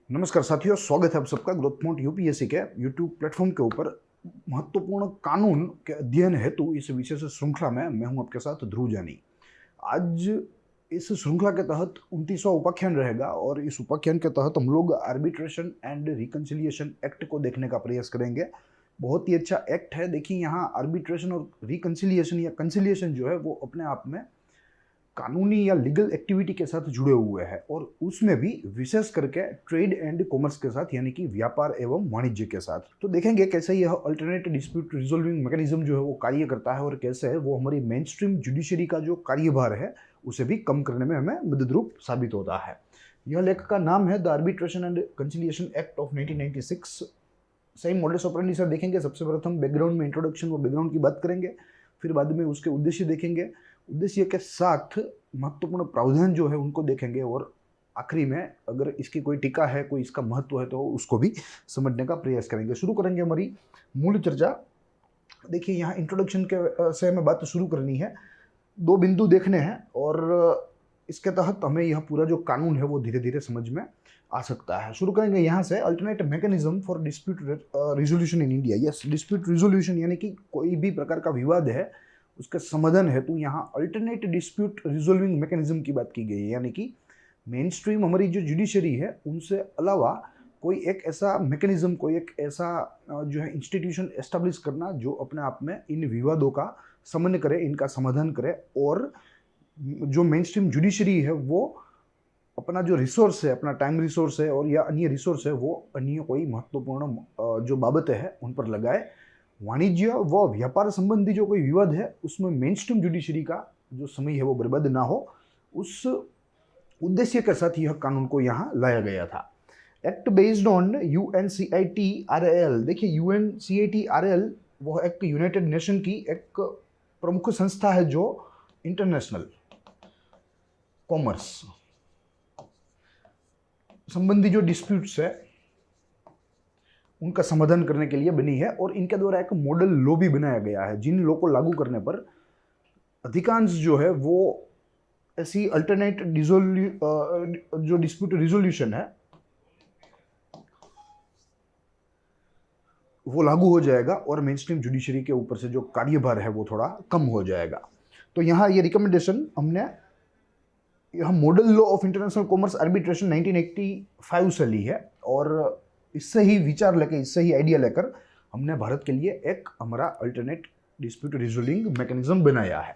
नमस्कार साथियों, स्वागत है आप सबका ग्रोथ मोड यूपीएससी के यूट्यूब प्लेटफॉर्म के ऊपर महत्वपूर्ण कानून के अध्ययन हेतु इस विशेष श्रृंखला में मैं हूं आपके साथ ध्रुव जानी। आज इस श्रृंखला के तहत 29वां उपाख्यान रहेगा और इस उपाख्यान के तहत हम लोग आर्बिट्रेशन एंड रिकंसिलिएशन एक्ट को देखने का प्रयास करेंगे। बहुत ही अच्छा एक्ट है। देखिए, यहाँ आर्बिट्रेशन और रिकंसिलिएशन या कंसिलिएशन जो है वो अपने आप में कानूनी या लीगल एक्टिविटी के साथ जुड़े हुए हैं और उसमें भी विशेष करके ट्रेड एंड कॉमर्स के साथ, यानी कि व्यापार एवं वाणिज्य के साथ। तो देखेंगे कैसे यह अल्टरनेट डिस्प्यूट रिजोल्विंग मैकेनिज्म जो है वो कार्य करता है और कैसे वो हमारी मेन स्ट्रीम जुडिशरी का जो कार्यभार है उसे भी कम करने में हमें मददरूप साबित होता है। यह लेख का नाम है the arbitration and conciliation act of 1996। Same models operandi से देखेंगे। सबसे प्रथम बैकग्राउंड में इंट्रोडक्शन व बैकग्राउंड की बात करेंगे, फिर बाद में उसके उद्देश्य देखेंगे, उद्देश्य के साथ महत्वपूर्ण प्रावधान जो है उनको देखेंगे और आखिरी में अगर इसकी कोई टीका है, कोई इसका महत्व है तो उसको भी समझने का प्रयास करेंगे। शुरू करेंगे हमारी मूल चर्चा। देखिए, यहाँ इंट्रोडक्शन के से हमें बात शुरू करनी है। दो बिंदु देखने हैं और इसके तहत हमें यह पूरा जो कानून है वो धीरे धीरे समझ में आ सकता है। शुरू करेंगे यहाँ से। Alternate mechanism for dispute resolution in India. Yes, dispute resolution यानी कि कोई भी प्रकार का विवाद है उसके समाधान हेतु यहाँ अल्टरनेट डिस्प्यूट रिजोल्विंग मैकेनिज्म की बात की गई है। यानी कि मेन स्ट्रीम हमारी जो जुडिशरी है उनसे अलावा कोई एक ऐसा मैकेनिज्म, कोई एक ऐसा जो है इंस्टीट्यूशन एस्टेब्लिश करना जो अपने आप में इन विवादों का समन्वय करे, इनका समाधान करे और जो मेन स्ट्रीम जुडिशरी है वो अपना जो रिसोर्स है, अपना टाइम रिसोर्स है और या अन्य रिसोर्स है वो अन्य कोई महत्वपूर्ण जो बाबतें हैं उन पर लगाए। वाणिज्य व व्यापार संबंधी जो कोई विवाद है उसमें मेन स्ट्रीम जुडिशरी का जो समय है वो बर्बाद ना हो, उस उद्देश्य के साथ यह कानून को यहाँ लाया गया था। Act based on UNCITRAL। देखिए, UNCITRAL वो एक यूनाइटेड नेशन की एक प्रमुख संस्था है जो इंटरनेशनल कॉमर्स संबंधी जो डिस्प्यूट्स है उनका समाधान करने के लिए बनी है और इनके द्वारा एक मॉडल लॉ भी बनाया गया है जिन लॉ को लागू करने पर अधिकांश जो है वो ऐसी अल्टरनेट जो डिस्प्यूट रिजोल्यूशन है वो लागू हो जाएगा और मेन स्ट्रीम जुडिशरी के ऊपर से जो कार्यभार है वो थोड़ा कम हो जाएगा। तो यहाँ ये रिकमेंडेशन हमने यह model law of international commerce arbitration 1985 से ली है और इससे ही विचार लेकर, इससे ही आइडिया लेकर हमने भारत के लिए एक हमारा अल्टरनेट डिस्प्यूट रिजोल्विंग मैकेनिज्म बनाया है।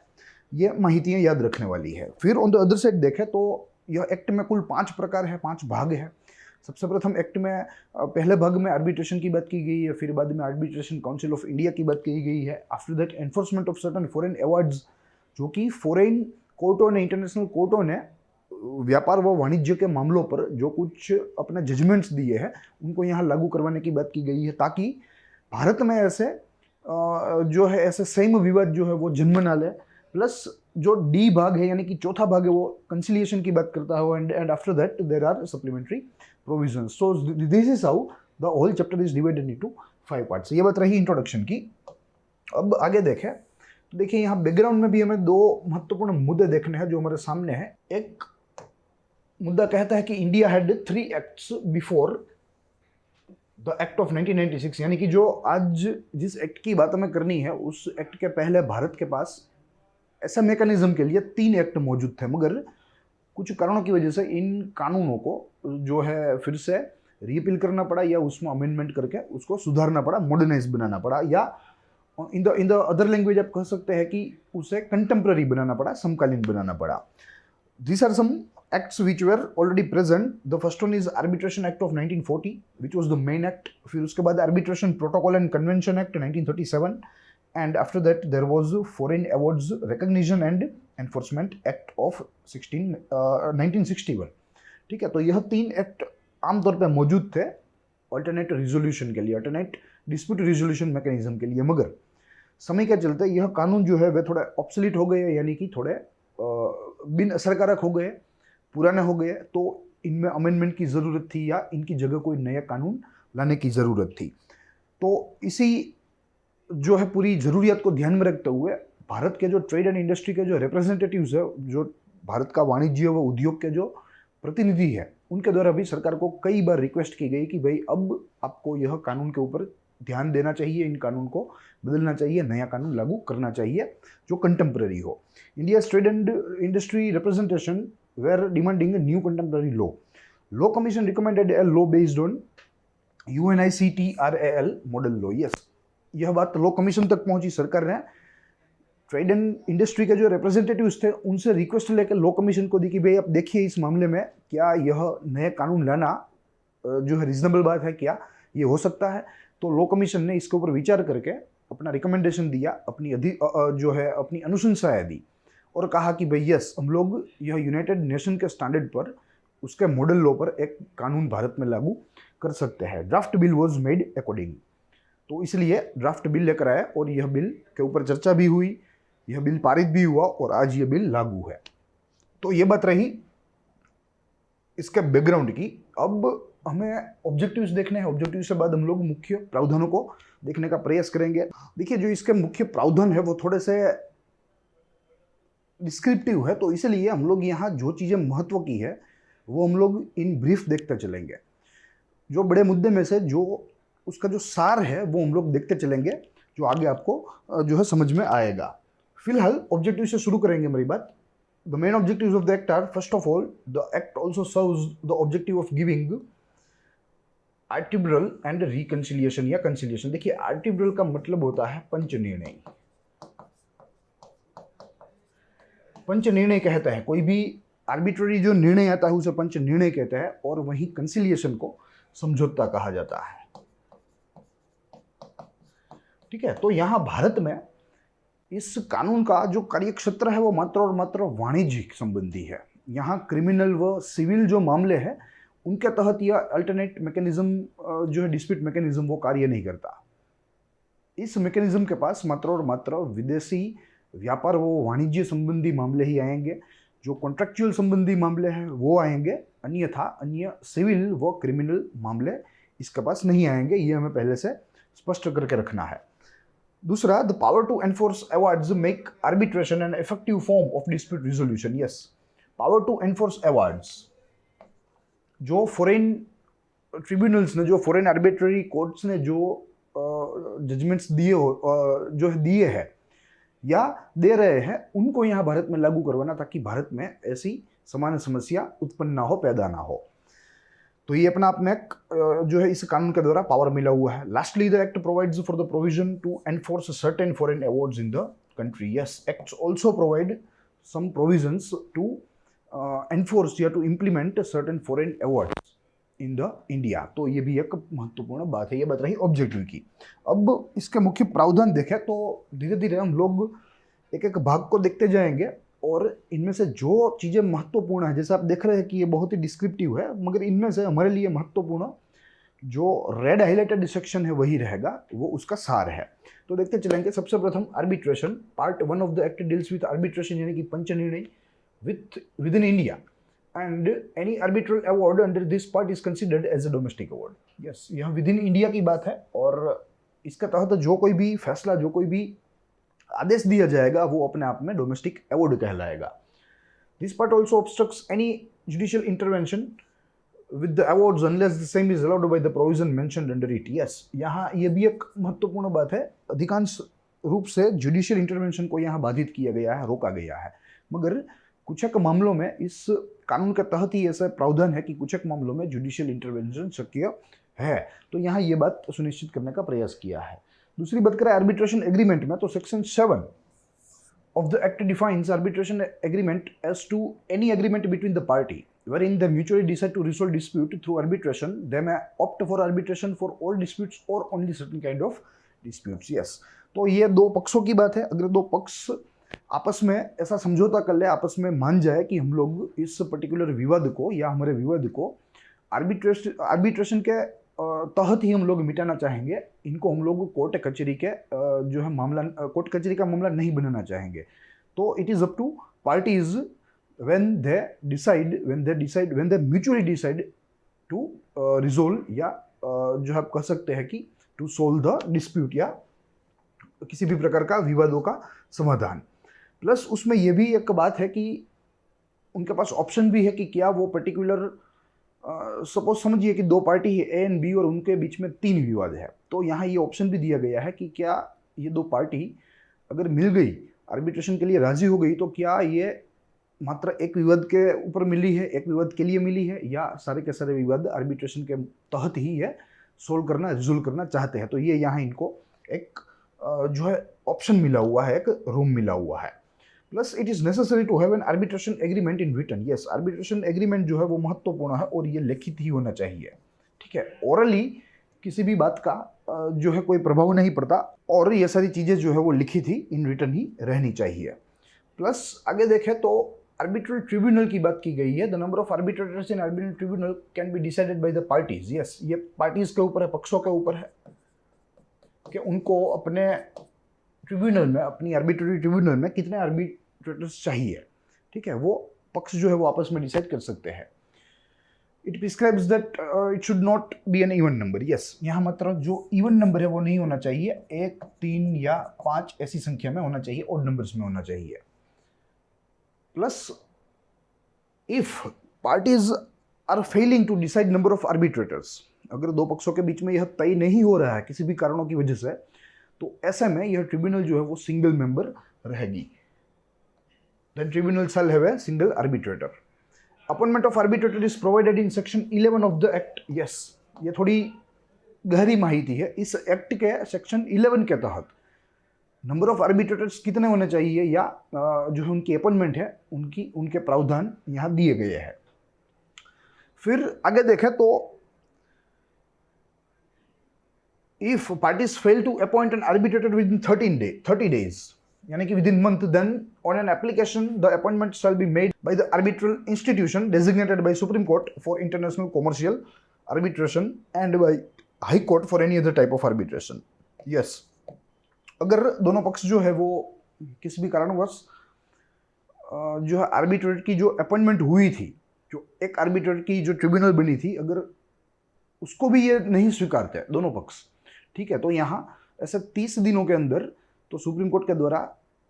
ये माहितियाँ याद रखने वाली है। फिर ऑन द अदर साइड देखें तो यह एक्ट में कुल 5 प्रकार है, 5 भाग है। सबसे प्रथम एक्ट में पहले भाग में आर्बिट्रेशन की बात की गई है, फिर बाद में आर्बिट्रेशन काउंसिल ऑफ इंडिया की बात की गई है। After that enforcement of certain foreign awards, जो कि फॉरेन कोर्टों ने, इंटरनेशनल कोर्टों ने व्यापार व वाणिज्य के मामलों पर जो कुछ अपने जजमेंट्स दिए हैं उनको यहाँ लागू करवाने की बात की गई है ताकि भारत में ऐसे जो है ऐसे सेम विवाद जो है वो जन्म ना ले। प्लस जो डी भाग है यानी कि चौथा भाग है वो कंसिलिएशन की बात करता है and after that there are supplementary provisions. So this is how the whole chapter is divided into 5 parts. ये बात रही इंट्रोडक्शन की। अब आगे देखें तो देखिए, यहाँ बैकग्राउंड में भी हमें 2 महत्वपूर्ण मुद्दे देखने हैं जो हमारे सामने हैं। एक मुद्दा कहता है कि India had 3 acts before the act of 1996। यानी कि जो आज जिस एक्ट की बात हमें करनी है उस एक्ट के पहले भारत के पास ऐसा मैकेनिज्म के लिए 3 एक्ट मौजूद थे, मगर कुछ कारणों की वजह से इन कानूनों को जो है फिर से रीअपील करना पड़ा या उसमें अमेंडमेंट करके उसको सुधारना पड़ा, मॉडर्नाइज बनाना पड़ा, या इन द अदर लैंग्वेज आप कह सकते हैं कि उसे कंटेम्प्रेरी बनाना पड़ा, समकालीन बनाना पड़ा। These are some acts which were already present. The first one is Arbitration Act of 1940, which was the main act. फिर उसके बाद Arbitration Protocol and Convention Act 1937, and after that there was Foreign Awards Recognition and Enforcement Act of 1961. ठीक है, तो यह 3 act आमतौर पे मौजूद थे अल्टरनेट रिजोल्यूशन के लिए, अल्टरनेट डिस्प्यूट रिजोल्यूशन मैकेनिज्म के लिए, मगर समय के चलते यह कानून जो है वे थोड़े ऑब्सोलीट हो गए, यानी कि थोड़े बिन असरकारक हो गए, पुराने हो गए। तो इनमें अमेंडमेंट की ज़रूरत थी या इनकी जगह कोई नया कानून लाने की ज़रूरत थी। तो इसी जो है पूरी ज़रूरियात को ध्यान में रखते हुए भारत के जो ट्रेड एंड इंडस्ट्री के जो रिप्रेजेंटेटिव्स है, जो भारत का वाणिज्य व उद्योग के जो प्रतिनिधि है, उनके द्वारा भी सरकार को कई बार रिक्वेस्ट की गई कि भाई अब आपको यह कानून के ऊपर ध्यान देना चाहिए, इन कानून को बदलना चाहिए, नया कानून लागू करना चाहिए जो कंटेम्प्रेरी हो। India trade and industry representation were demanding a new contemporary law. Law commission recommended a law based on UNICTRAL model law. Yes, यह बात लॉ कमीशन तक पहुंची। सरकार ने ट्रेड एंड इंडस्ट्री के जो रिप्रेजेंटेटिव्स थे उनसे रिक्वेस्ट लेकर लॉ कमीशन को दी कि भाई आप देखिए इस मामले में क्या यह नए कानून लाना जो है रीजनेबल बात है, क्या ये हो सकता है। तो लॉ कमीशन ने इसके ऊपर विचार करके अपना रिकमेंडेशन दिया, अपनी अनुशंसाएं दी और कहा कि भाई यस, हम लोग यह यूनाइटेड नेशन के स्टैंडर्ड पर, उसके मॉडल लॉ पर एक कानून भारत में लागू कर सकते हैं। Draft bill was made according. तो इसलिए ड्राफ्ट बिल लेकर आए और यह बिल के ऊपर चर्चा भी हुई, यह बिल पारित भी हुआ और आज यह बिल लागू है। तो ये बात रही इसके बैकग्राउंड की। अब हमें ऑब्जेक्टिव्स देखने हैं। ऑब्जेक्टिव से बाद हम लोग मुख्य प्रावधानों को देखने का प्रयास करेंगे। देखिए, जो इसके मुख्य प्रावधान है वो थोड़े से डिस्क्रिप्टिव है, तो इसलिए हम लोग यहाँ जो चीज़ें महत्व की है वो हम लोग इन ब्रीफ देखते चलेंगे। जो बड़े मुद्दे में से जो उसका जो सार है वो हम लोग देखते चलेंगे, जो आगे आपको जो है समझ में आएगा। फिलहाल ऑब्जेक्टिव से शुरू करेंगे मेरी बात। The main objectives of the act are, first of all, the act also serves the objective of giving arbitral and reconciliation या कंसिलिएशन। देखिए, आर्टिब्रल का मतलब होता है पंच निर्णय। पंच निर्णय कहते हैं, कोई भी आर्बिट्ररी जो निर्णय आता है उसे पंच निर्णय कहते हैं, और वहीं कंसिलिएशन को समझौता कहा जाता है। ठीक है, तो यहां भारत में इस कानून का जो कार्यक्षेत्र है वो मात्र और मात्र वाणिज्यिक संबंधी है। यहाँ क्रिमिनल व सिविल जो मामले हैं उनके तहत यह अल्टरनेट मैकेनिज्म जो है डिस्प्यूट मैकेनिज्म वो कार्य नहीं करता। इस मैकेनिज्म के पास मात्र और मात्र विदेशी व्यापार वो वाणिज्य संबंधी मामले ही आएंगे, जो कॉन्ट्रेक्चुअल संबंधी मामले हैं वो आएंगे, अन्यथा अन्य सिविल व क्रिमिनल मामले इसके पास नहीं आएंगे। ये हमें पहले से स्पष्ट करके रखना है। दूसरा, the power to enforce awards make arbitration an effective form of dispute resolution. Yes, power to enforce awards, जो फॉरेन ट्रिब्यूनल्स ने, जो फॉरेन आर्बिट्ररी कोर्ट्स ने जो जजमेंट्स दिए हैं या दे रहे हैं, उनको यहाँ भारत में लागू करवाना, ताकि भारत में ऐसी समान समस्या उत्पन्न ना हो, पैदा ना हो। तो ये अपना आप में जो है इस कानून के द्वारा पावर मिला हुआ है। Lastly, the act provides for the provision to enforce certain foreign awards in the country. Yes, acts also provide some provisions to enforce या to implement certain foreign awards in the India. तो ये भी एक महत्वपूर्ण बात है। ये बात रही ऑब्जेक्टिव की। अब इसके मुख्य प्रावधान देखें तो धीरे धीरे हम लोग एक एक भाग को देखते जाएंगे, और इनमें से जो चीज़ें महत्वपूर्ण है, जैसे आप देख रहे हैं कि ये बहुत ही डिस्क्रिप्टिव है, मगर इनमें से हमारे लिए महत्वपूर्ण जो रेड हाईलाइटेड सेक्शन है वही रहेगा, वो उसका सार है। तो देखते चलेंगे। सबसे प्रथम arbitration. Part 1 of the act deals with arbitration, यानी कि पंच निर्णय within India, and any arbitral award under this part is considered as a domestic award. Yes, यह विद इन इंडिया की बात है, और इसके तहत जो कोई भी फैसला, जो कोई भी आदेश दिया जाएगा वो अपने आप में डोमेस्टिक अवार्ड कहलाएगा। This part also obstructs any judicial intervention with the awards unless the same is allowed by the provision mentioned under it. Yes, यहाँ ये भी एक महत्वपूर्ण बात है। अधिकांश रूप से जुडिशियल इंटरवेंशन को यहाँ बाधित किया गया है, रोका गया है, मगर कुछ एक मामलों में इस कानून के तहत ही ऐसा प्रावधान है कि कुछ एक मामलों में जुडिशियल इंटरवेंशन शक्य है। तो यहाँ ये बात सुनिश्चित करने का प्रयास किया है। दूसरी बात करें आर्बिट्रेशन एग्रीमेंट में, तो section 7 of the act defines arbitration agreement as to any agreement between the party wherein they mutually decide to resolve dispute through arbitration. They may opt for arbitration for all disputes or only certain kind of disputes. Yes, तो ये दो पक्षों की बात है। अगर दो पक्ष आपस में ऐसा समझौता कर ले, आपस में मान जाए कि हम लोग इस पर्टिकुलर विवाद को या हमारे विवाद को आर्बिट्रेशन के तहत ही हम लोग मिटाना चाहेंगे, इनको हम लोग कोर्ट कचहरी के जो है मामला, कोर्ट कचहरी का मामला नहीं बनाना चाहेंगे, तो it is up to parties when they mutually decide to resolve या जो आप कह सकते हैं कि to solve the dispute या किसी भी प्रकार का विवादों का समाधान। प्लस उसमें यह भी एक बात है कि उनके पास ऑप्शन भी है कि क्या वो पर्टिकुलर सपोज समझिए कि दो पार्टी है ए एंड बी और उनके बीच में 3 विवाद है, तो यहाँ ये ऑप्शन भी दिया गया है कि क्या ये दो पार्टी अगर मिल गई, आर्बिट्रेशन के लिए राजी हो गई, तो क्या ये मात्र एक विवाद के ऊपर मिली है, एक विवाद के लिए मिली है, या सारे के सारे विवाद आर्बिट्रेशन के तहत ही ये सोल्व करना, रिजोल्व करना चाहते हैं। तो ये यहाँ इनको एक जो है ऑप्शन मिला हुआ है, एक रूम मिला हुआ है। Plus it is necessary to have an arbitration agreement in written. Yes, arbitration agreement जो है वो महत्वपूर्ण है और ये लिखित ही होना चाहिए। ठीक है, ओरली किसी भी बात का जो है कोई प्रभाव नहीं पड़ता, और ये सारी चीजें जो है वो लिखित ही, इन रिटन ही रहनी चाहिए। प्लस आगे देखें तो आर्बिट्रल ट्रिब्यूनल की बात की गई है। The number of arbitrators in arbitral tribunal can be decided by the parties. Yes, ये पार्टीज के ऊपर है, पक्षों के ऊपर है कि उनको अपने ट्रिब्यूनल में, अपनी आर्बिट्रेटरी ट्रिब्यूनल में कितने आर्बिट्रेटर्स चाहिए। ठीक है, वो पक्ष जो है वो आपस में डिसाइड कर सकते हैं। It prescribes that it should not be an even number. Yes, यहाँ मतलब जो इवन नंबर है वो नहीं होना चाहिए, 1, 3 या 5 ऐसी संख्या में होना चाहिए, ऑड नंबर्स में होना चाहिए। Plus if parties are failing to decide number of arbitrators, अगर दो पक्षों के बीच में यह तय नहीं हो रहा है किसी भी कारणों की वजह से, तो ऐसे में यह ट्रिब्यूनल जो है वो सिंगल मेंबर रहेगी। Then tribunal shall have a single arbitrator. Appointment of arbitrator is provided in section 11 of the act. Yes, ये थोड़ी गहरी माहिती है। इस एक्ट के सेक्शन 11 के तहत नंबर ऑफ आर्बिट्रेटर्स कितने होने चाहिए, या जो है उनकी अपॉइंटमेंट है, उनके प्रावधान यहाँ दिए गए हैं। फिर आगे देखें तो if parties fail to appoint an arbitrator within 30 days, यानी कि within month, then on an application the appointment shall be made by the arbitral institution designated by supreme court for international commercial arbitration and by high court for any other type of arbitration. Yes, अगर दोनों पक्ष जो है वो किसी भी कारणवश जो है आर्बिट्रेटर की जो अपॉइंटमेंट हुई थी, जो एक आर्बिट्रेटर की जो ट्रिब्यूनल बनी थी, अगर उसको भी ये नहीं स्वीकारते दोनों पक्ष, ठीक है, तो यहाँ ऐसे 30 दिनों के अंदर तो सुप्रीम कोर्ट के द्वारा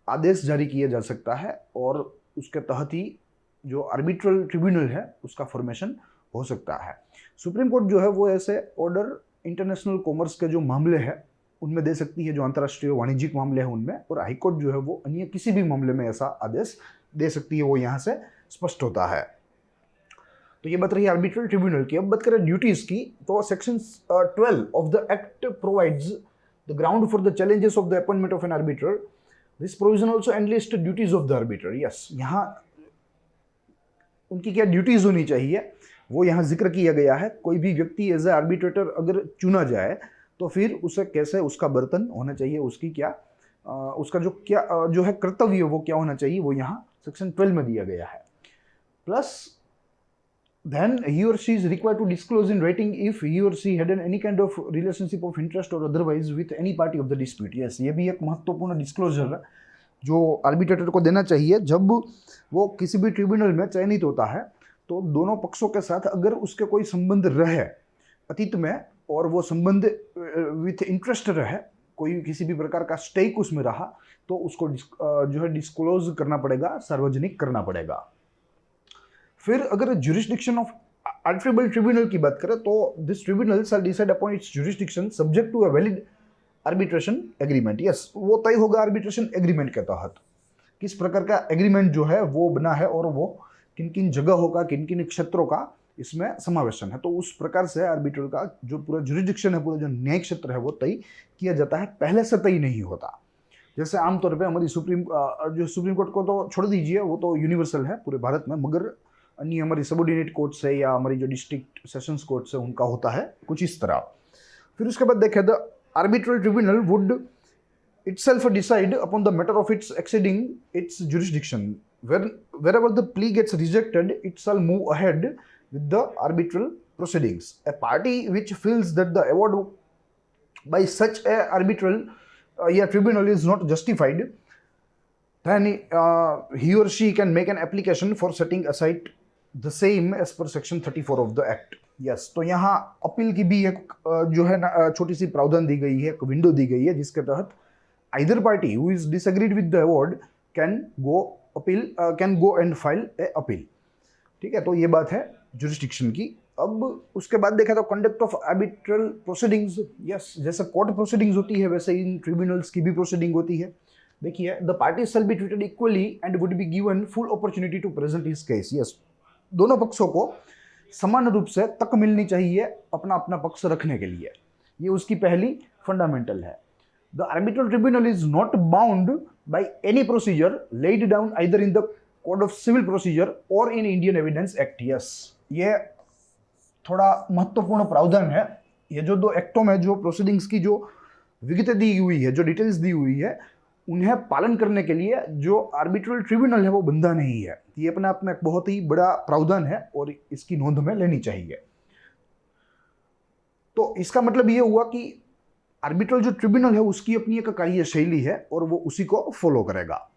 आदेश जारी किया जा सकता है, और उसके तहत ही जो आर्बिट्रल ट्रिब्यूनल है उसका फॉर्मेशन हो सकता है। सुप्रीम कोर्ट जो है वो ऐसे ऑर्डर इंटरनेशनल कॉमर्स के जो मामले हैं उनमें दे सकती है, जो अंतर्राष्ट्रीय वाणिज्यिक मामले हैं उनमें, और हाईकोर्ट जो है वो अन्य किसी भी मामले में ऐसा आदेश दे सकती है, वो यहाँ से स्पष्ट होता है। तो ये बात रही आर्बिट्रल ट्रिब्यूनल की। अब बात करें ड्यूटीज की, तो section 12 of the act provides the ground for the challenges of the appointment of an arbitrator. This provision also enlist duties of the arbitrator. Yes, यहाँ उनकी क्या ड्यूटीज होनी चाहिए वो यहाँ जिक्र किया गया है। कोई भी व्यक्ति एज ए आर्बिट्रेटर अगर चुना जाए तो फिर उसे कैसे उसका बर्तन होना चाहिए, उसकी क्या उसका जो है कर्तव्य वो क्या होना चाहिए, वो यहाँ सेक्शन 12 में दिया गया है। Plus then he or she is required to disclose in writing if he or she had any kind of relationship of interest or otherwise with any party of the dispute. Yes, ये भी एक महत्वपूर्ण disclosure है जो arbitrator को देना चाहिए जब वो किसी भी ट्रिब्यूनल में चयनित होता है। तो दोनों पक्षों के साथ अगर उसके कोई संबंध रहे अतीत में, और वो संबंध विथ इंटरेस्ट रहे, कोई किसी भी प्रकार का स्टेक उसमें रहा, तो उसको जो है डिस्क्लोज करना पड़ेगा, सार्वजनिक करना पड़ेगा। फिर अगर ज्यूरिसडिक्शन ऑफ आर्बिट्रेबल ट्रिब्यूनल की बात करें तो this tribunal shall decide upon its jurisdiction subject to a valid arbitration agreement. Yes, वो तय होगा आर्बिट्रेशन एग्रीमेंट के तहत किस प्रकार का एग्रीमेंट जो है वो बना है, और वो किन किन जगहों का, किन किन क्षेत्रों का इसमें समावेशन है। तो उस प्रकार से आर्बिट्रल का जो पूरा ज्यूरिसडिक्शन है, पूरा जो न्यायिक क्षेत्र है वो तय किया जाता है, पहले से तय नहीं होता। जैसे आमतौर पर हमारी सुप्रीम कोर्ट को तो छोड़ दीजिए, वो तो यूनिवर्सल है पूरे भारत में, मगर अन्य हमारी सबऑर्डिनेट कोर्ट्स है या हमारी जो डिस्ट्रिक्ट सेशंस कोर्ट्स है उनका होता है कुछ इस तरह। फिर उसके बाद देखें, the arbitral tribunal would itself decide upon the matter of its exceeding its jurisdiction. Wherever the plea gets rejected, it shall move ahead with the arbitral proceedings. A party which feels that the award by such a arbitral tribunal is not justified, then he or she can make an application for setting aside the same as per section 34 of the act. Yes, तो यहाँ appeal की भी एक जो है ना छोटी सी प्रावधान दी गई है, एक विंडो दी गई है, जिसके तहत either party who is disagreed with the award can go and file a appeal. ठीक है, तो ये बात है jurisdiction की। अब उसके बाद देखा तो conduct of arbitral proceedings, yes, जैसे कोर्ट प्रोसीडिंग्स होती है वैसे इन ट्रिब्यूनल्स की भी प्रोसीडिंग होती है। देखिए, the parties shall be treated equally and would be given full opportunity to present his case, yes, दोनों पक्षों को समान रूप से तक मिलनी चाहिए अपना अपना पक्ष रखने के लिए, ये उसकी पहली फंडामेंटल है। The arbitral tribunal is not bound by any procedure laid down either in the code of civil procedure or in Indian evidence act, yes, ये थोड़ा महत्वपूर्ण प्रावधान है। ये जो दो एक्टों में जो प्रोसीडिंग्स की जो विगतें दी हुई है, जो डिटेल्स दी हुई है, उन्हें पालन करने के लिए जो आर्बिट्रल ट्रिब्यूनल है वो बंधा नहीं है। ये अपने आप में एक बहुत ही बड़ा प्रावधान है और इसकी नोंद में लेनी चाहिए। तो इसका मतलब ये हुआ कि आर्बिट्रल जो ट्रिब्यूनल है उसकी अपनी एक कार्यशैली है और वो उसी को फॉलो करेगा।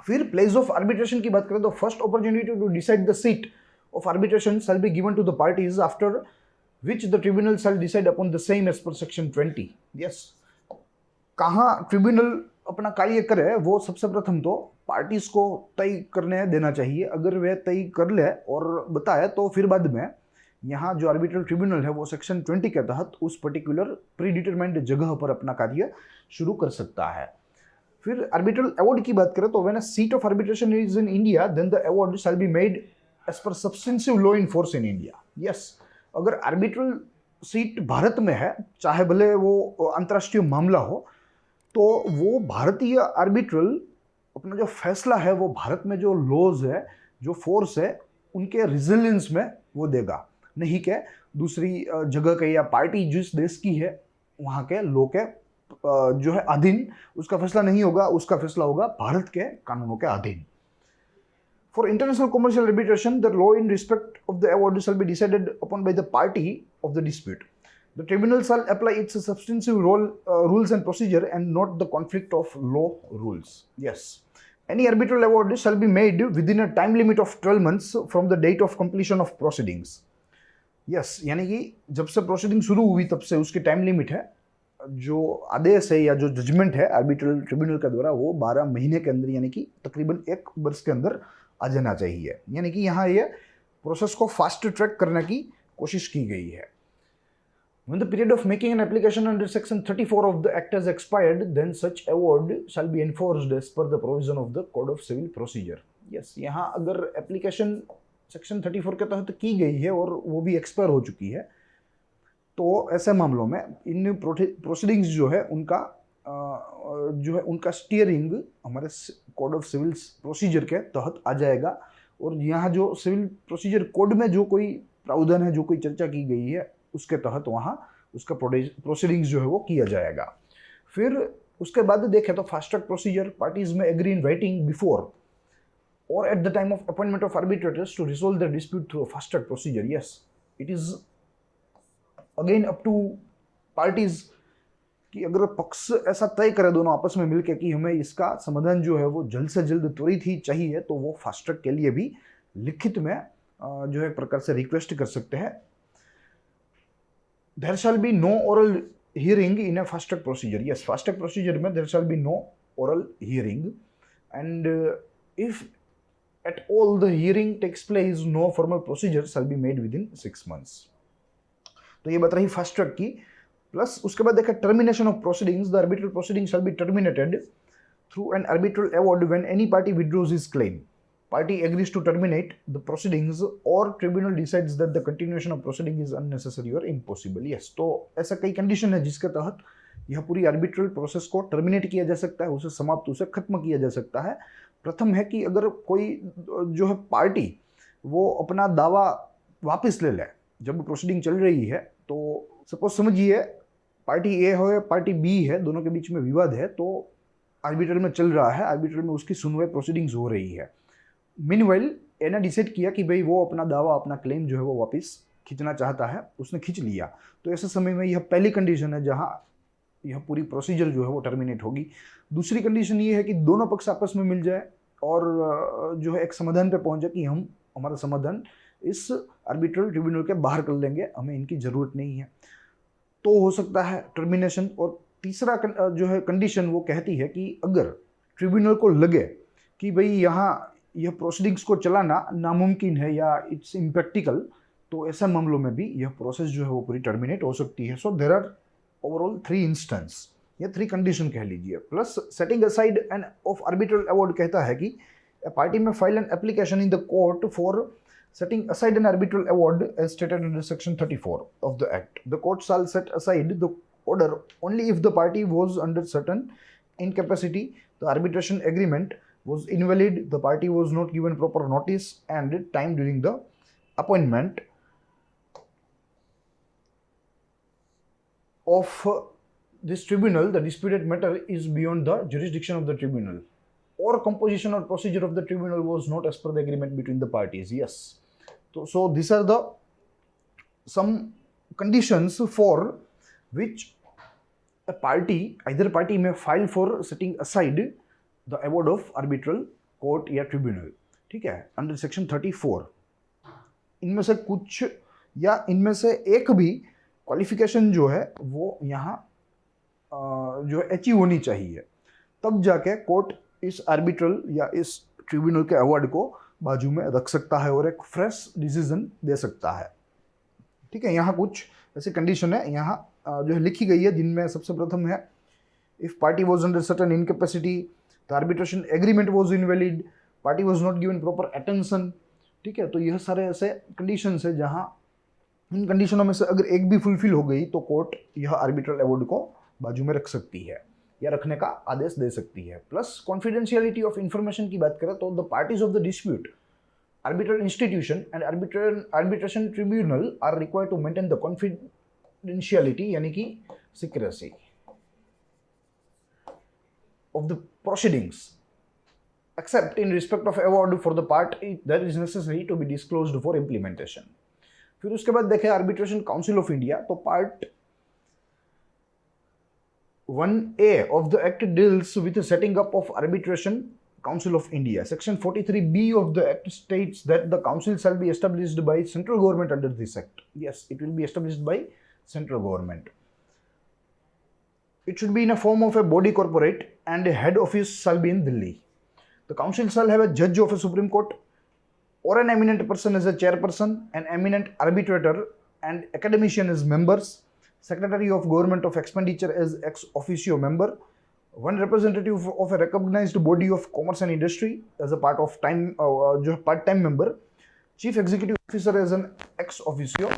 फिर प्लेस ऑफ आर्बिट्रेशन की बात करें तो first opportunity to decide the seat of arbitration shall be given to the parties after which the tribunal shall decide upon the same as per section 20, yes, कहाँ tribunal अपना कार्य करे वो सबसे प्रथम तो पार्टीज को तय करने देना चाहिए। अगर वे तय कर ले और बताए तो फिर बाद में यहाँ जो आर्बिट्रल ट्रिब्यूनल है वो सेक्शन 20 के तहत उस पर्टिकुलर प्री डिटरमाइंड जगह पर अपना कार्य शुरू कर सकता है। फिर आर्बिट्रल अवार्ड की बात करें तो when a seat of arbitration is in India then the award shall be made as per substantive law in force in India, yes, अगर आर्बिट्रल सीट भारत में है, चाहे भले वो अंतर्राष्ट्रीय मामला हो, तो वो भारतीय आर्बिट्रल अपना जो फैसला है वो भारत में जो लॉज है, जो फोर्स है, उनके रिजिलियंस में वो देगा, नहीं कि दूसरी जगह के या पार्टी जिस देश की है वहाँ के लॉ के जो है अधीन उसका फैसला नहीं होगा, उसका फैसला होगा भारत के कानूनों के अधीन। For international commercial arbitration, the law in respect of the award shall be decided upon by the party of the dispute. The tribunal shall apply its substantive rules and procedure and not the conflict of law rules. Yes. Any arbitral award shall be made within a time limit of 12 months from the date of completion of proceedings. Yes, यानी कि जब से proceeding शुरू हुई तब से उसकी time limit है, जो आदेश है या जो जजमेंट है आर्बिट्रल ट्रिब्यूनल का द्वारा वो 12 महीने के अंदर यानी कि तकरीबन 1 वर्ष के अंदर आ जाना चाहिए। यानी कि यहाँ ये प्रोसेस को फास्ट ट्रैक करने की कोशिश की गई है। When the period of making an application under section 34 of the act has expired, then such award shall be enforced as per the provision of the Code of Civil Procedure. Yes, यहाँ अगर application section 34 के तहत की गई है और वो भी एक्सपायर हो चुकी है, तो ऐसे मामलों में इन प्रोसीडिंग्स जो है उनका स्टीयरिंग हमारे कोड ऑफ सिविल प्रोसीजर के तहत आ जाएगा। और यहाँ जो सिविल प्रोसीजर कोड में जो कोई प्रावधान है, जो कोई चर्चा की गई है, उसके तहत वहाँ उसका प्रोसीडिंग्स जो है वो किया जाएगा। फिर उसके बाद देखें तो fast track procedure, parties may agree in writing before or at the time of appointment of arbitrators to resolve the dispute through fast track procedure. Yes, it is again up to parties कि अगर पक्ष ऐसा तय करे दोनों आपस में मिलकर कि हमें इसका समाधान जो है वो जल्द से जल्द त्वरित ही चाहिए, तो वो फास्ट ट्रैक के लिए भी लिखित में जो है एक प्रकार से रिक्वेस्ट कर सकते हैं। There shall be no oral hearing in a fast track procedure. Yes, fast track procedure में there shall be no oral hearing and if at all the hearing takes place no formal procedure shall be made within 6 months। तो ये बात रही fast track की। Plus उसके बाद देखा termination of proceedings, the arbitral proceeding shall be terminated through an arbitral award when any party withdraws his claim, party agrees to terminate the proceedings or tribunal decides that the continuation of proceeding is unnecessary or impossible। yes, तो ऐसा कई condition है जिसके तहत यह पूरी arbitral process को terminate किया जा सकता है, उसे समाप्त, उसे खत्म किया जा सकता है। प्रथम है कि अगर कोई जो है पार्टी वो अपना दावा वापस ले ले जब प्रोसीडिंग चल रही है, तो सपोज समझिए पार्टी ए हो या पार्टी बी है, दोनों के बीच में विवाद है, तो आर्बिट्रल में चल रहा है, आर्बिट्रल में उसकी सुनवाई प्रोसीडिंग्स हो रही है। मीनवाइल ए ने डिसाइड किया कि भाई वो अपना दावा, अपना क्लेम जो है वो वापस खींचना चाहता है, उसने खींच लिया, तो ऐसे समय में यह पहली कंडीशन है जहां यह पूरी प्रोसीजर जो है वो टर्मिनेट होगी। दूसरी कंडीशन ये है कि दोनों पक्ष आपस में मिल जाए और जो है एक समाधान पे पहुंच जाए कि हम हमारा समाधान इस आर्बिट्रल ट्रिब्यूनल के बाहर कर लेंगे, हमें इनकी ज़रूरत नहीं है, तो हो सकता है टर्मिनेशन। और तीसरा जो है कंडीशन वो कहती है कि अगर ट्रिब्यूनल को लगे कि भाई यहाँ यह प्रोसीडिंग्स को चलाना नामुमकिन है या इट्स इम्प्रैक्टिकल, तो ऐसे मामलों में भी यह प्रोसेस जो है वो पूरी टर्मिनेट हो सकती है. सो देर आर ओवरऑल 3 इंस्टेंस या 3 कंडीशन कह लीजिए. Plus setting aside end of arbitral award कहता है कि a party may file an application in the court for setting aside an arbitral award as stated under section 34 of the act. The court shall set aside the order only if the party was under certain incapacity, the arbitration agreement was invalid, the party was not given proper notice and time during the appointment of this tribunal, the disputed matter is beyond the jurisdiction of the tribunal, or composition or procedure of the tribunal was not as per the agreement between the parties. Yes. So these are the some conditions for which a party, either party may file for setting aside the award of arbitral court या tribunal. ठीक है, under section 34. इनमें से कुछ या इनमें से एक भी क्वालिफिकेशन जो है वो यहाँ जो है अचीव होनी चाहिए, तब जाके कोर्ट इस आर्बिट्रल या इस ट्रिब्यूनल के अवार्ड को बाजू में रख सकता है और एक फ्रेश डिसीजन दे सकता है. ठीक है, यहाँ कुछ ऐसी कंडीशन है यहाँ जो है लिखी गई है, जिनमें सबसे प्रथम है if party was under certain incapacity, the arbitration agreement was invalid, party was not given proper attention. ठीक है, तो यह सारे ऐसे कंडीशन है जहाँ इन कंडीशनों में से अगर एक भी फुलफिल हो गई तो कोर्ट यह आर्बिट्रल अवार्ड को बाजू में रख सकती है या रखने का आदेश दे सकती है. प्लस कॉन्फिडेंशियलिटी ऑफ इंफॉर्मेशन की बात करें तो the parties of the dispute, arbitral institution and arbitration tribunal are required to maintain the confidentiality यानी कि secrecy of the proceedings except in respect of award for the part that is necessary to be disclosed for implementation. फिर उसके बाद देखें arbitration council of India, तो part 1A of the act deals with the setting up of arbitration council of India. Section 43B of the act states that the council shall be established by central government under this act. Yes, it will be established by central government. It should be in a form of a body corporate and a head office shall be in Delhi. The council shall have a judge of a Supreme Court or an eminent person as a chairperson, an eminent arbitrator and academician as members, secretary of government of expenditure as ex officio member, one representative of a recognized body of commerce and industry as a part of time part-time member, chief executive officer as an ex officio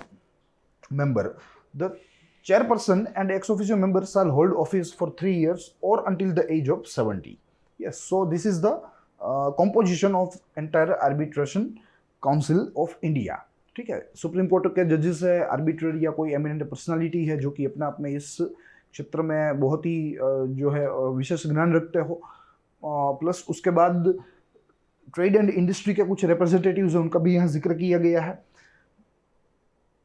member. The chairperson and ex officio member shall hold office for 3 years or until the age of 70. Yes, so this is the composition of entire arbitration council of India. ठीक है, supreme court के जजेस है, आर्बिट्रर या कोई eminent personality है जो कि अपने आप में इस क्षेत्र में बहुत ही जो है विशेष ज्ञान रखते हो. प्लस उसके बाद ट्रेड एंड इंडस्ट्री के कुछ रिप्रेजेंटेटिव्स हैं, उनका भी यहाँ जिक्र किया गया है.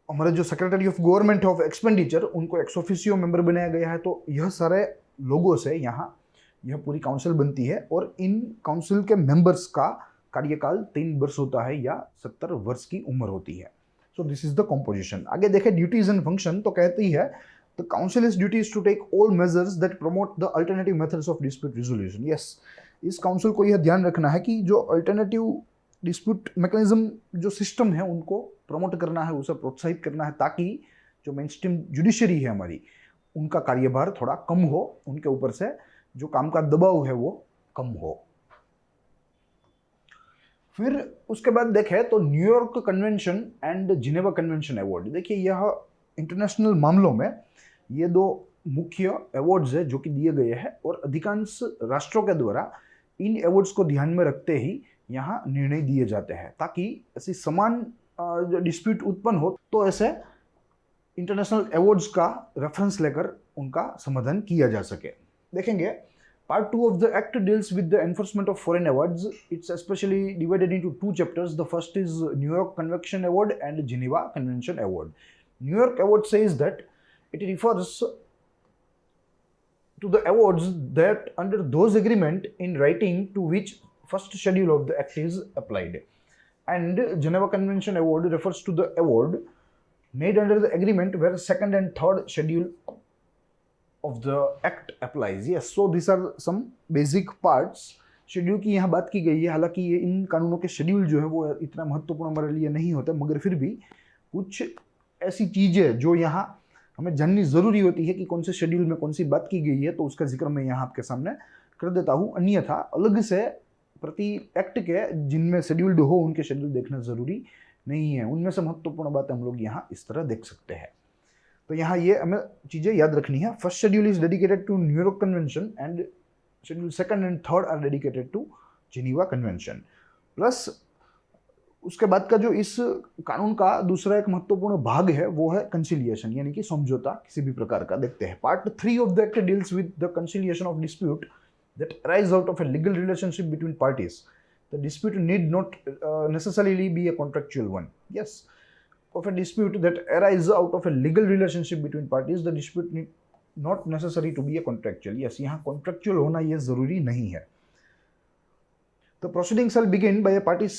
हमारे जो secretary of government of expenditure, उनको एक्स ऑफिसियो मेंबर बनाया गया है. तो यह सारे लोगों से यहाँ यह पूरी काउंसिल बनती है और इन काउंसिल के मेंबर्स का कार्यकाल 3 वर्ष होता है या 70 वर्ष की उम्र होती है. सो दिस इज द कॉम्पोजिशन. आगे देखें ड्यूटीज एंड फंक्शन, तो कहती है the council's duty is to take all measures that promote the alternative methods of dispute resolution. Yes, इस काउंसिल को यह ध्यान रखना है कि जो अल्टरनेटिव डिस्प्यूट मैकेनिज्म जो सिस्टम है उनको प्रमोट करना है, उसे प्रोत्साहित करना है, ताकि जो मेन स्ट्रीम जुडिशरी है हमारी, उनका कार्यभार थोड़ा कम हो, उनके ऊपर से जो काम का दबाव है वो कम हो. फिर उसके बाद देखें तो New York convention and Geneva convention award. देखिए यह इंटरनेशनल मामलों में ये 2 मुख्य अवार्ड्स है जो कि दिए गए हैं और अधिकांश राष्ट्रों के द्वारा इन अवार्ड्स को ध्यान में रखते ही यहाँ निर्णय दिए जाते हैं, ताकि ऐसी समान जो डिस्प्यूट उत्पन्न हो तो ऐसे इंटरनेशनल अवार्ड्स का रेफरेंस लेकर उनका समाधान किया जा सके. देखेंगे part 2 of the act deals with the enforcement of foreign awards. It's especially divided into 2 chapters. The first is New York Convention Award and Geneva Convention Award. New York Award says that it refers to the awards that under those agreement in writing to which first schedule of the act is applied, and Geneva Convention Award refers to the award made under the agreement where second and third schedule of the act applies. Yes, so these are some basic parts. Schedule की यहाँ बात की गई है, हालांकि ये इन कानूनों के शेड्यूल जो है वो इतना महत्वपूर्ण हमारे लिए नहीं होता, मगर फिर भी कुछ ऐसी चीज़ें जो यहाँ हमें जाननी ज़रूरी होती है कि कौन से शेड्यूल में कौन सी बात की गई है, तो उसका जिक्र मैं यहाँ आपके सामने कर देता हूँ। अन्यथा अलग से प्रति एक्ट के जिनमें शेड्यूल्ड हो उनके शेड्यूल देखना ज़रूरी नहीं है। उनमें से महत्वपूर्ण बात हम लोग यहाँ इस तरह देख सकते हैं। तो यहाँ ये हमें चीज़ें याद रखनी है। First schedule is dedicated to New York convention and schedule second and third are dedicated to Geneva convention. Plus उसके बाद का जो इस कानून का दूसरा एक महत्वपूर्ण भाग है वो है कंसिलिएशन, यानी कि समझौता किसी भी प्रकार का। देखते हैं part 3 of the act deals with the conciliation of dispute that arise out of a legal relationship between parties. The dispute need not necessarily be a contractual one. Yes, of a dispute that arises out of a legal relationship between parties, the dispute need not necessary to be a contractual. Yes, यहाँ contractual होना ये जरूरी नहीं है। The proceeding shall begin by a party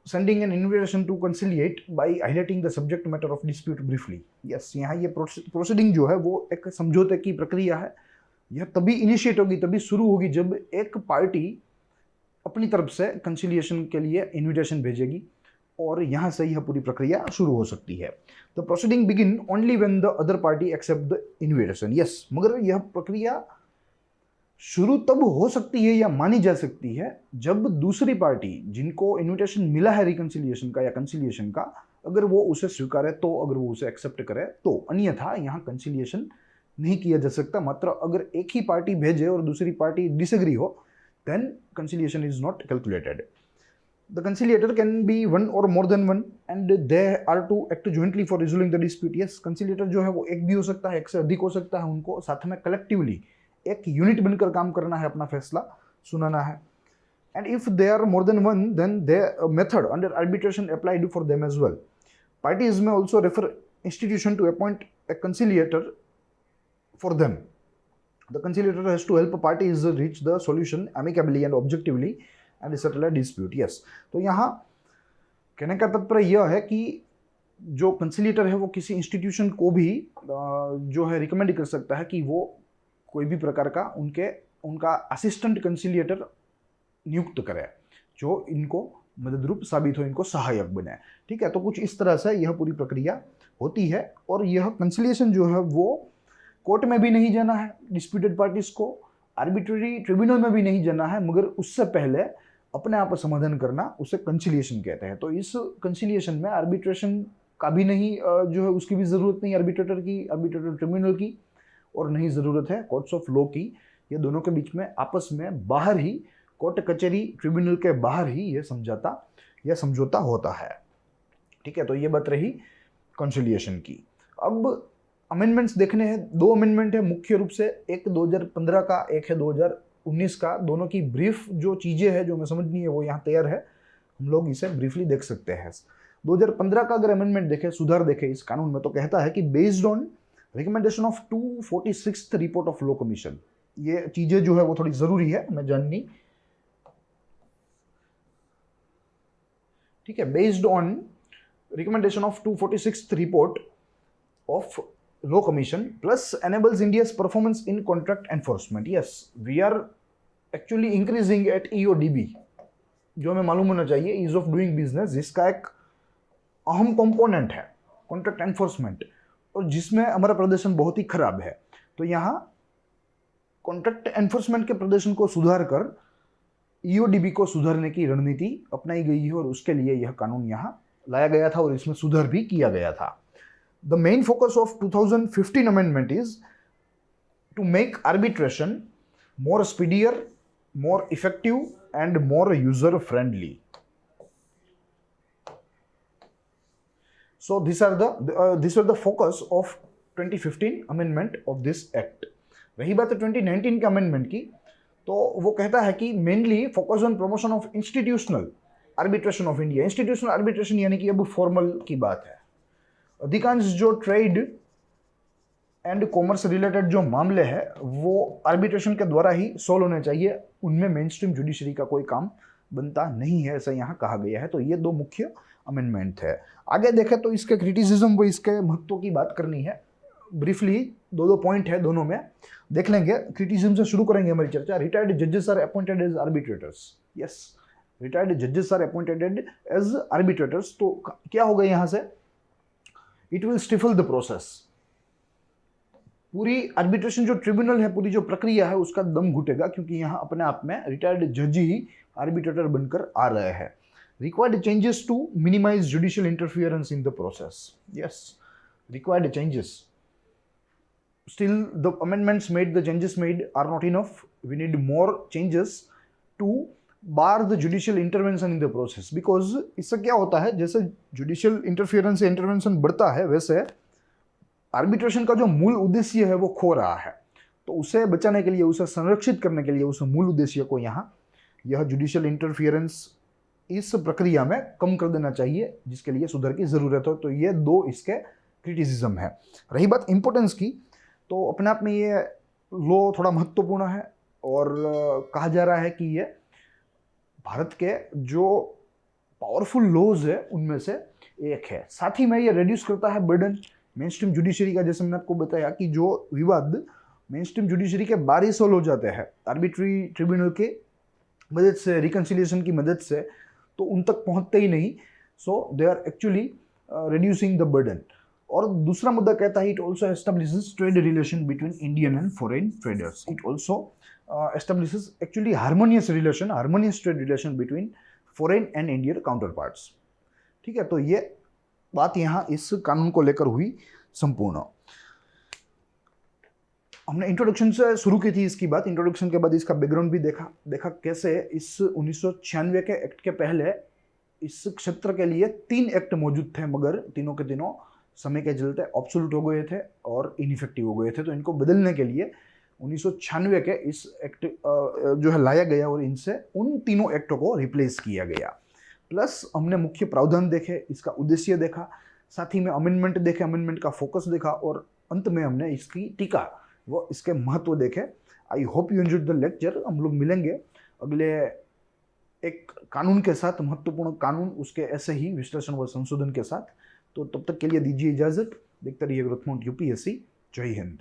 sending an invitation to conciliate by highlighting the subject matter of dispute briefly. Yes, यहाँ ये proceeding जो है वो एक समझौते की प्रक्रिया है। यह तभी इनिशिएट होगी, तभी शुरू होगी जब एक पार्टी अपनी तरफ से कंसिलिएशन के लिए इनविटेशन भेजेगी और यहाँ से यह पूरी प्रक्रिया शुरू हो सकती है। The proceeding begin only when the other party accept the invitation. Yes, मगर यह प्रक्रिया शुरू तब हो सकती है या मानी जा सकती है जब दूसरी पार्टी जिनको इनविटेशन मिला है रिकंसिलिएशन का या कंसिलिएशन का, अगर वो उसे स्वीकारे तो, अगर वो उसे एक्सेप्ट करे तो। अन्यथा यहाँ कंसिलिएशन नहीं किया जा सकता। मात्र अगर एक ही पार्टी भेजे और दूसरी पार्टी डिसएग्री हो, then conciliation is not calculated. The conciliator can be one or more than one and they are to act jointly for resolving the dispute. Yes, conciliator जो है वो एक भी हो सकता है, एक से अधिक हो सकता है। उनको साथ में कलेक्टिवली एक यूनिट बनकर काम करना है, अपना फैसला सुनाना है। And if they are more than one, then they method under arbitration applied for them as well. Parties may also refer institution to appoint a conciliator for them. The conciliator has to help parties reach the solution amicably and objectively and settle a dispute. Yes, तो यहाँ कहने का तात्पर्य यह है कि जो कंसिलिएटर है वो किसी इंस्टीट्यूशन को भी जो है रिकमेंड कर सकता है कि वो कोई भी प्रकार का उनका असिस्टेंट कंसिलिएटर नियुक्त करे जो इनको मददरूप साबित हो, इनको सहायक बने। ठीक है, तो कुछ इस तरह से यह पूरी प्रक्रिया होती है। और यह कंसिलिएशन जो है वो कोर्ट में भी नहीं जाना है डिस्प्यूटेड पार्टीज को, आर्बिट्रेरी ट्रिब्यूनल में भी नहीं जाना है, मगर उससे पहले अपने आप समाधान करना उसे कंसिलिएशन कहते हैं। तो इस कंसिलिएशन में आर्बिट्रेशन का भी नहीं जो है उसकी भी ज़रूरत नहीं आर्बिट्रेटर की, आर्बिट्रेटर ट्रिब्यूनल की, और नहीं ज़रूरत है कोर्ट्स ऑफ लॉ की। ये दोनों के बीच में आपस में बाहर ही कोर्ट कचहरी ट्रिब्यूनल के बाहर ही ये समझौता होता है। ठीक है, तो ये बात रही कंसिलिएशन की। अब अमेंडमेंट्स देखने हैं, 2 अमेंडमेंट है मुख्य रूप से, एक 2015 का, एक है 2019 का। दोनों की ब्रीफ जो चीज़ें हैं जो हमें समझनी है वो यहाँ तैयार है, हम लोग इसे ब्रीफली देख सकते हैं। 2015 का अगर अमेंडमेंट देखें, सुधार देखें इस कानून में, तो कहता है कि based on recommendation of 246th report of law commission. ये चीज़ें जो है वो थोड़ी ज़रूरी है हमें जाननी। ठीक है, based on recommendation of 246th report of Law Commission plus enables India's performance in contract enforcement. Yes, we are actually increasing at EODB, जो हमें मालूम होना चाहिए, ease of doing business, जिसका एक अहम कंपोनेंट है कॉन्ट्रैक्ट एनफोर्समेंट, और जिसमें हमारा प्रदर्शन बहुत ही खराब है। तो यहाँ कॉन्ट्रैक्ट एनफोर्समेंट के प्रदर्शन को सुधार कर EODB को सुधारने की रणनीति अपनाई गई है, और उसके लिए यह कानून यहाँ लाया गया था और इसमें सुधार भी किया गया था। The main focus of 2015 amendment is to make arbitration more speedier, more effective, and more user-friendly. So these are the focus of 2015 amendment of this act. रही बात 2019 के amendment की, तो वो कहता है कि mainly focus on promotion of institutional arbitration of India. Institutional arbitration यानी कि अब formal की बात है। अधिकांश जो ट्रेड एंड कॉमर्स रिलेटेड जो मामले हैं वो आर्बिट्रेशन के द्वारा ही सोल्व होने चाहिए, उनमें मेन स्ट्रीम जुडिशरी का कोई काम बनता नहीं है, ऐसा यहाँ कहा गया है। तो ये 2 मुख्य अमेंडमेंट है। आगे देखें तो इसके क्रिटिसिज्म व इसके महत्व की बात करनी है। ब्रीफली 2 पॉइंट है, दोनों में देख लेंगे। क्रिटिसिज्म से शुरू करेंगे हमारी चर्चा। रिटायर्ड जजेस are appointed as arbitrators. Yes, retired जजेस आर अपॉइंटेड एज आर्बिट्रेटर्स। तो क्या होगा यहाँ से it will stifle the process. पूरी आर्बिट्रेशन जो ट्रिब्यूनल है, पूरी जो प्रक्रिया है, उसका दम घुटेगा, क्योंकि यहाँ अपने आप में रिटायर्ड जज ही आर्बिट्रेटर बनकर आ रहे हैं। Required changes to minimize judicial interference in the process. Yes, required changes. Still, the amendments made, the changes made are not enough. We need more changes to bar the judicial intervention in the process. Because इससे क्या होता है, जैसे judicial interference या intervention बढ़ता है, वैसे arbitration का जो मूल उद्देश्य है वो खो रहा है। तो उसे बचाने के लिए, उसे संरक्षित करने के लिए, उस मूल उद्देश्य को यहाँ यह judicial interference इस प्रक्रिया में कम कर देना चाहिए, जिसके लिए सुधार की जरूरत हो। तो ये दो इसके क्रिटिसिज्म है। रही बात इंपोर्टेंस की, तो अपने आप में ये लॉ थोड़ा महत्वपूर्ण है, और कहा जा रहा है कि ये भारत के जो पावरफुल लॉज है उनमें से एक है। साथ ही में ये रिड्यूस करता है बर्डन मेन स्ट्रीम जुडिशरी का। जैसे मैंने आपको बताया कि जो विवाद मेन स्ट्रीम जुडिशरी के बाहर ही सॉल्व हो जाते हैं आर्बिट्री ट्रिब्यूनल के मदद से, रिकन्सिलिएशन की मदद से, तो उन तक पहुंचते ही नहीं। So they are actually reducing the burden. और दूसरा मुद्दा कहता है, it also establishes trade relation between Indian and foreign traders. It also establishes actually harmonious relation, harmonious trade relation between foreign and Indian counterparts. ठीक है, तो ये बात यहाँ इस कानून को लेकर हुई संपूर्ण। हमने इंट्रोडक्शन से शुरू की थी इसकी बात। इंट्रोडक्शन के बाद इसका बैकग्राउंड भी देखा कैसे इस 1996 के एक्ट के पहले इस क्षेत्र के लिए 3 एक्ट मौजूद थे, मगर तीनों के तीनों समय के चलते ऑब्सोल्यूट हो गए थे और इनइफेक्टिव हो गए थे। तो इनको बदलने के लिए 1996 के इस एक्ट जो है लाया गया, और इनसे उन तीनों एक्टों को रिप्लेस किया गया। प्लस हमने मुख्य प्रावधान देखे, इसका उद्देश्य देखा, साथ ही में अमेंडमेंट देखे, अमेंडमेंट का फोकस देखा, और अंत में हमने इसकी टीका व इसके महत्व देखे। I hope you enjoyed the lecture. हम लोग मिलेंगे अगले एक कानून के साथ, महत्वपूर्ण कानून, उसके ऐसे ही विश्लेषण व संशोधन के साथ। तो तब तक के लिए दीजिए इजाजत। देखते रहिए ग्रोथ पॉइंट यूपीएससी। जय हिंद।